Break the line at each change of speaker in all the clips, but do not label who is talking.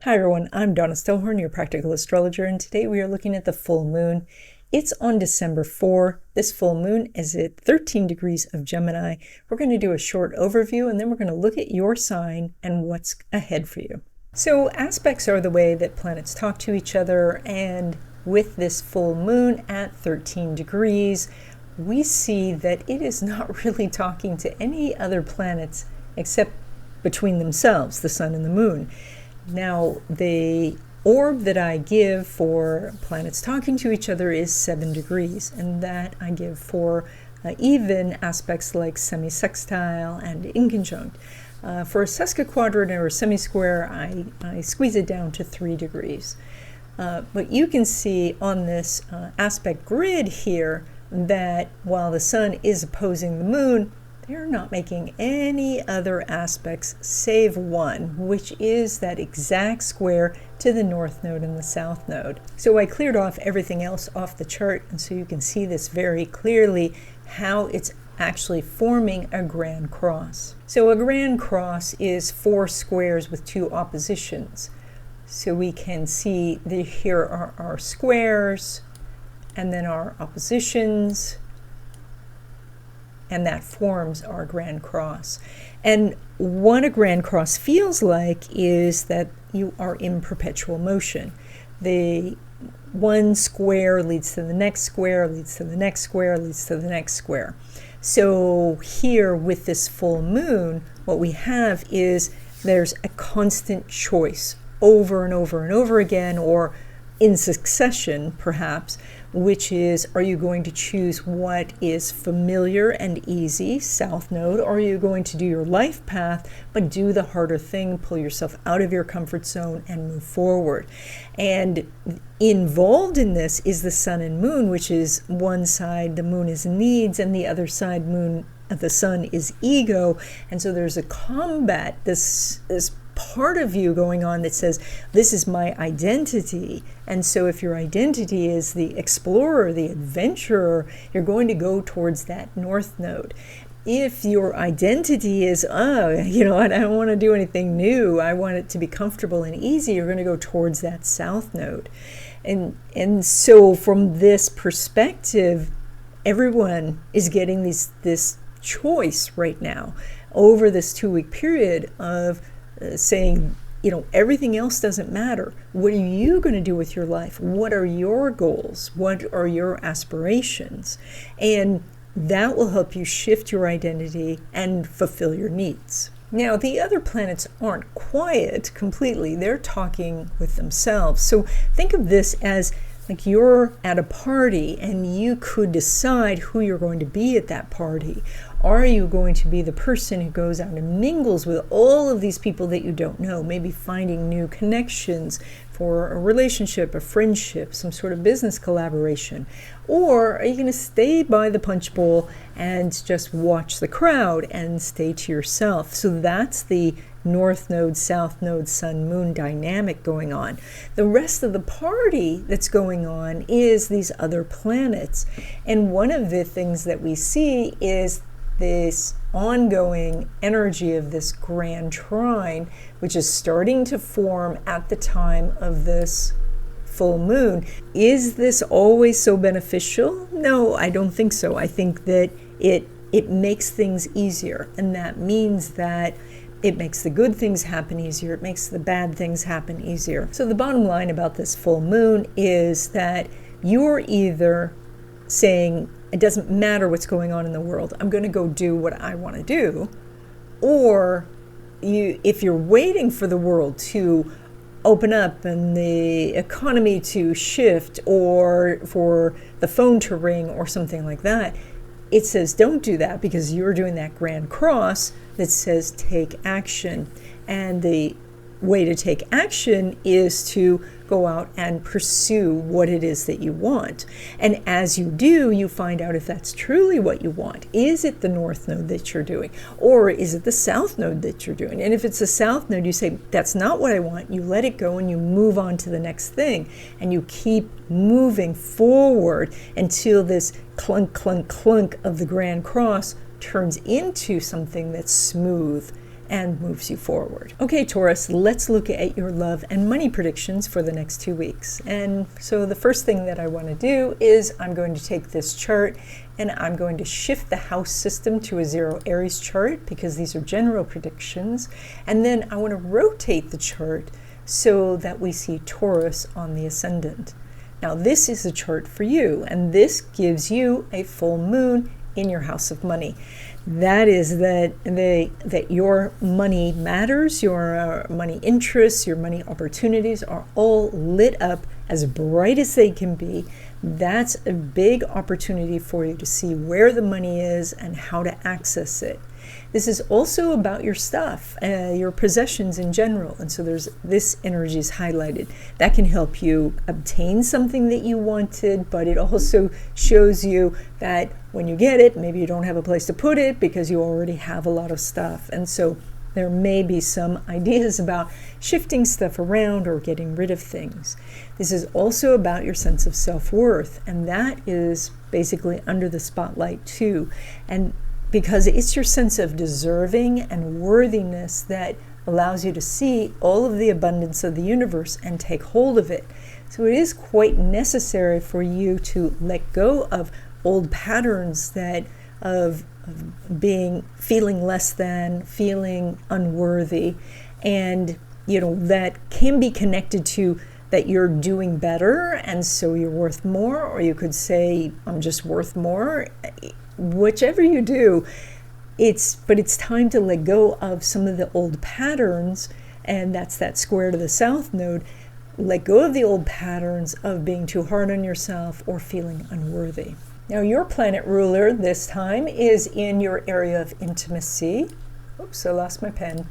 Hi everyone, I'm Donna Stellhorn, your practical astrologer, and today we are looking at the full moon. It's on December 4. This full moon is at 13 degrees of Gemini. We're going to do a short overview and then we're going to look at your sign and what's ahead for you. So aspects are the way that planets talk to each other, and with this full moon at 13 degrees, we see that it is not really talking to any other planets except between themselves, the sun and the moon. Now, the orb that I give for planets talking to each other is 7 degrees, and that I give for even aspects like semi-sextile and inconjunct. For a sesquiquadrant or a semi-square, I squeeze it down to 3 degrees. But you can see on this aspect grid here that while the sun is opposing the moon, they're not making any other aspects save one, which is that exact square to the north node and the south node. So I cleared off everything else off the chart, and so you can see this very clearly, how it's actually forming a grand cross. So a grand cross is 4 squares with 2 oppositions. So we can see that here are our squares, and then our oppositions, and that forms our grand cross. And what a grand cross feels like is that you are in perpetual motion. The one square leads to the next square, leads to the next square, leads to the next square. So here with this full moon, what we have is there's a constant choice over and over and over again, or in succession perhaps, which is, are you going to choose what is familiar and easy, south node, or are you going to do your life path but do the harder thing, pull yourself out of your comfort zone and move forward? And involved in this is the sun and moon, which is one side the moon is needs and the other side the sun is ego. And so there's a combat, this part of you going on that says, this is my identity. And so if your identity is the explorer, the adventurer, you're going to go towards that north node. If your identity is, I don't want to do anything new, I want it to be comfortable and easy, you're going to go towards that south node. And so from this perspective, everyone is getting this choice right now over this 2-week period of saying, everything else doesn't matter. What are you going to do with your life? What are your goals? What are your aspirations? And that will help you shift your identity and fulfill your needs. Now, the other planets aren't quiet completely. They're talking with themselves. So think of this as like you're at a party and you could decide who you're going to be at that party. Are you going to be the person who goes out and mingles with all of these people that you don't know, maybe finding new connections for a relationship, a friendship, some sort of business collaboration? Or are you going to stay by the punch bowl and just watch the crowd and stay to yourself? So that's the north node, south node, sun, moon dynamic going on. The rest of the party that's going on is these other planets. And one of the things that we see is this ongoing energy of this grand trine, which is starting to form at the time of this full moon. Is this always so beneficial? No, I don't think so. I think that it makes things easier, and that means that it makes the good things happen easier. It makes the bad things happen easier. So the bottom line about this full moon is that you're either saying, it doesn't matter what's going on in the world, I'm going to go do what I want to do. Or if you're waiting for the world to open up and the economy to shift, or for the phone to ring or something like that, it says don't do that, because you're doing that grand cross that says take action. And the way to take action is to go out and pursue what it is that you want. And as you do, you find out if that's truly what you want. Is it the north node that you're doing? Or is it the south node that you're doing? And if it's the south node, you say, that's not what I want. You let it go and you move on to the next thing. And you keep moving forward until this clunk, clunk, clunk of the grand cross turns into something that's smooth and moves you forward. Okay, Taurus, let's look at your love and money predictions for the next 2 weeks. And so the first thing that I want to do is I'm going to take this chart and I'm going to shift the house system to a 0 Aries chart because these are general predictions. And then I want to rotate the chart so that we see Taurus on the ascendant. Now this is a chart for you, and this gives you a full moon in your house of money. That is that your money matters, your money interests, your money opportunities are all lit up as bright as they can be. That's a big opportunity for you to see where the money is and how to access it. This is also about your stuff, your possessions in general. And so this energy is highlighted. That can help you obtain something that you wanted, but it also shows you that when you get it, maybe you don't have a place to put it because you already have a lot of stuff. And so there may be some ideas about shifting stuff around or getting rid of things. This is also about your sense of self-worth, and that is basically under the spotlight too. And because it's your sense of deserving and worthiness that allows you to see all of the abundance of the universe and take hold of it. So it is quite necessary for you to let go of old patterns that of feeling less than, feeling unworthy, and that can be connected to that you're doing better and so you're worth more, or you could say I'm just worth more. Whichever you do, it's time to let go of some of the old patterns, and that's that square to the south node. Let go of the old patterns of being too hard on yourself or feeling unworthy. Now your planet ruler this time is in your area of intimacy. Oops, I lost my pen.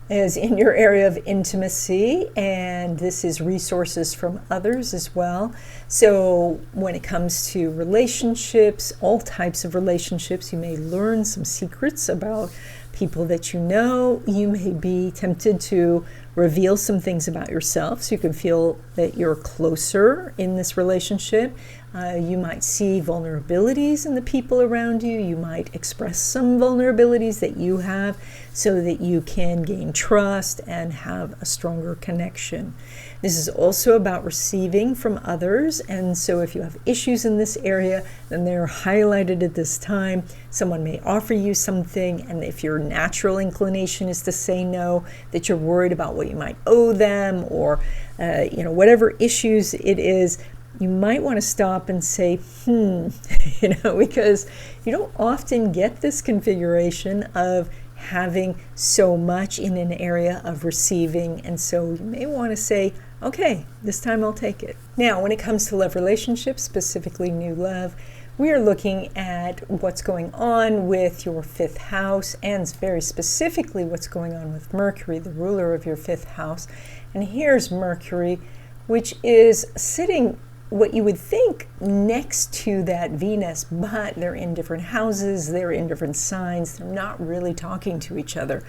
Is in your area of intimacy, and this is resources from others as well. So when it comes to relationships, all types of relationships, you may learn some secrets about people that you know. You may be tempted to reveal some things about yourself so you can feel that you're closer in this relationship. You might see vulnerabilities in the people around you. You might express some vulnerabilities that you have so that you can gain trust and have a stronger connection. This is also about receiving from others, and so if you have issues in this area, then they're highlighted at this time. Someone may offer you something, and if your natural inclination is to say no, that you're worried about what you might owe them, or whatever issues it is, you might want to stop and say, because you don't often get this configuration of having so much in an area of receiving. And so you may want to say, okay, this time I'll take it. Now, when it comes to love relationships, specifically new love, we are looking at what's going on with your 5th house, and very specifically what's going on with Mercury, the ruler of your 5th house. And here's Mercury, which is sitting what you would think next to that Venus, but they're in different houses, they're in different signs, they're not really talking to each other.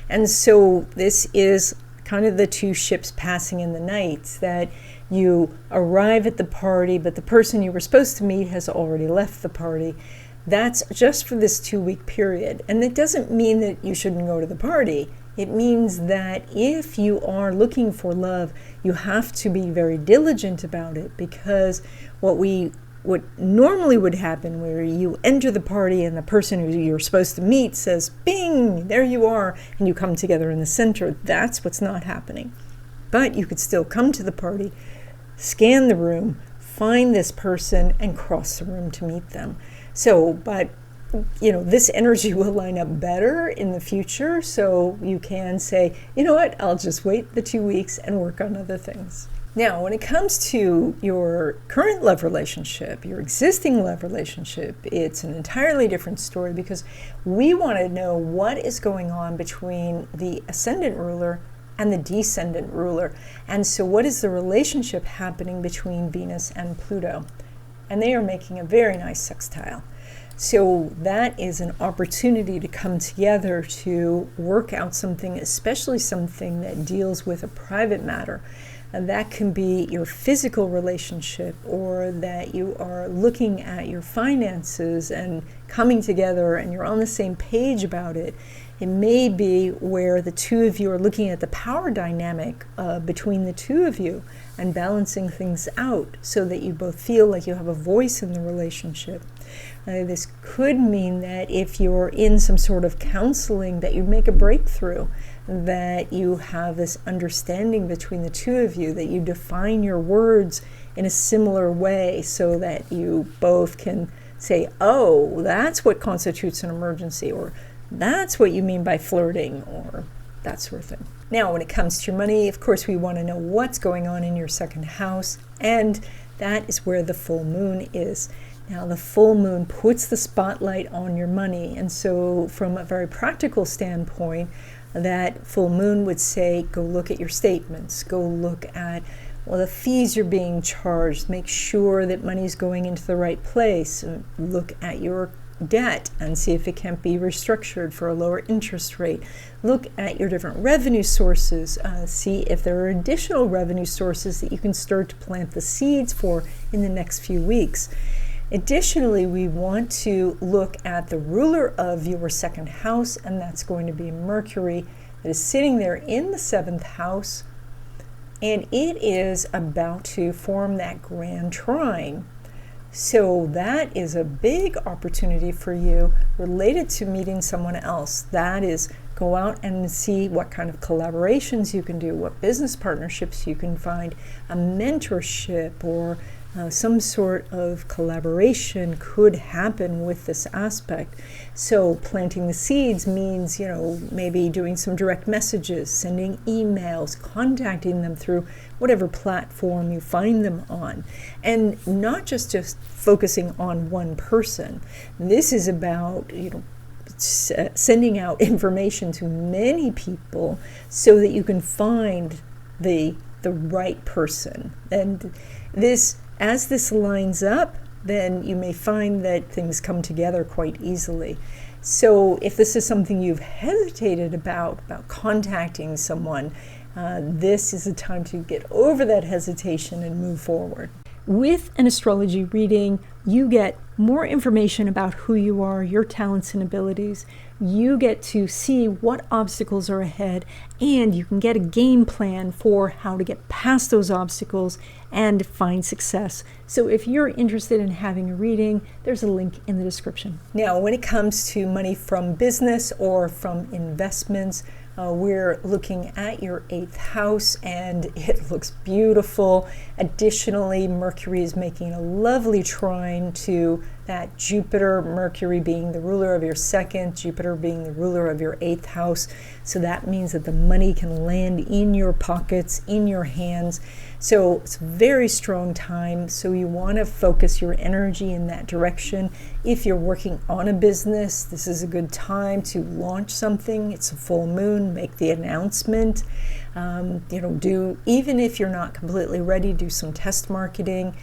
And so this is kind of the two ships passing in the night, that you arrive at the party, but the person you were supposed to meet has already left the party. That's just for this 2-week period. And it doesn't mean that you shouldn't go to the party. It means that if you are looking for love, you have to be very diligent about it, because what normally would happen, where you enter the party and the person who you're supposed to meet says, bing, there you are, and you come together in the center. That's what's not happening. But you could still come to the party, scan the room, find this person, and cross the room to meet them. So, but this energy will line up better in the future, so you can say, you know what, I'll just wait the 2 weeks and work on other things. Now, when it comes to your current love relationship, your existing love relationship, it's an entirely different story, because we want to know what is going on between the ascendant ruler and the descendant ruler. And so what is the relationship happening between Venus and Pluto? And they are making a very nice sextile. So that is an opportunity to come together to work out something, especially something that deals with a private matter. And that can be your physical relationship, or that you are looking at your finances and coming together and you're on the same page about it. It may be where the two of you are looking at the power dynamic between the two of you and balancing things out so that you both feel like you have a voice in the relationship. This could mean that if you're in some sort of counseling, that you make a breakthrough, that you have this understanding between the two of you, that you define your words in a similar way so that you both can say, oh, that's what constitutes an emergency, or that's what you mean by flirting, or that sort of thing. Now, when it comes to your money, of course, we want to know what's going on in your second house, and that is where the full moon is. Now, the full moon puts the spotlight on your money, and so from a very practical standpoint, that full moon would say, go look at your statements, go look at the fees you're being charged, make sure that money's going into the right place, look at your debt and see if it can't be restructured for a lower interest rate. Look at your different revenue sources, see if there are additional revenue sources that you can start to plant the seeds for in the next few weeks. Additionally, we want to look at the ruler of your second house, and that's going to be Mercury, that is sitting there in the 7th house, and it is about to form that grand trine. So that is a big opportunity for you related to meeting someone else. That is, go out and see what kind of collaborations you can do, what business partnerships you can find, a mentorship or some sort of collaboration could happen with this aspect. So planting the seeds means, maybe doing some direct messages, sending emails, contacting them through whatever platform you find them on. And not just focusing on one person. This is about, sending out information to many people so that you can find the right person. And as this lines up, then you may find that things come together quite easily. So if this is something you've hesitated about contacting someone, this is the time to get over that hesitation and move forward. With an astrology reading, you get more information about who you are, your talents and abilities. You get to see what obstacles are ahead, and you can get a game plan for how to get past those obstacles and find success. So if you're interested in having a reading, there's a link in the description. Now, when it comes to money from business or from investments, we're looking at your 8th house, and it looks beautiful. Additionally, Mercury is making a lovely trine to that Jupiter, Mercury being the ruler of your 2nd, Jupiter being the ruler of your 8th house. So that means that the money can land in your pockets, in your hands. So it's a very strong time. So you want to focus your energy in that direction. If you're working on a business, this is a good time to launch something. It's a full moon, make the announcement. Even if you're not completely ready, do some test marketing.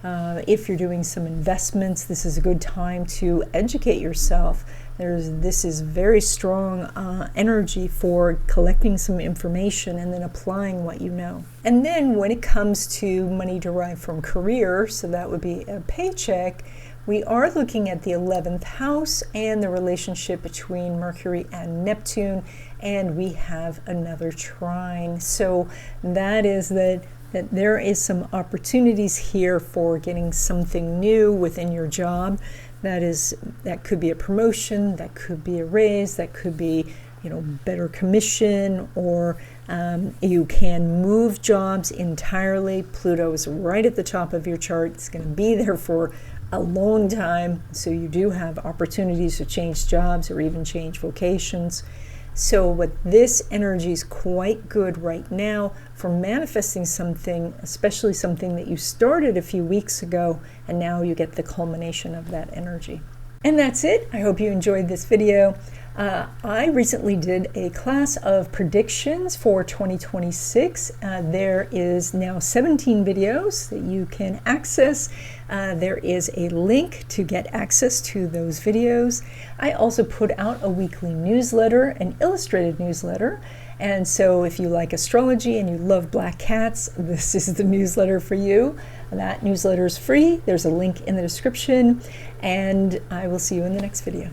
If you're doing some investments, this is a good time to educate yourself. This is very strong energy for collecting some information and then applying what you know. And then when it comes to money derived from career, so that would be a paycheck, we are looking at the 11th house and the relationship between Mercury and Neptune, and we have another trine. So that is that there is some opportunities here for getting something new within your job. That could be a promotion, that could be a raise, that could be better commission, or you can move jobs entirely. Pluto is right at the top of your chart. It's going to be there for a long time, so you do have opportunities to change jobs or even change vocations. But this energy is quite good right now for manifesting something, especially something that you started a few weeks ago, and now you get the culmination of that energy. And that's it. I hope you enjoyed this video. I recently did a class of predictions for 2026. There is now 17 videos that you can access. There is a link to get access to those videos. I also put out a weekly newsletter, an illustrated newsletter. And so if you like astrology and you love black cats, this is the newsletter for you. That newsletter is free. There's a link in the description, and I will see you in the next video.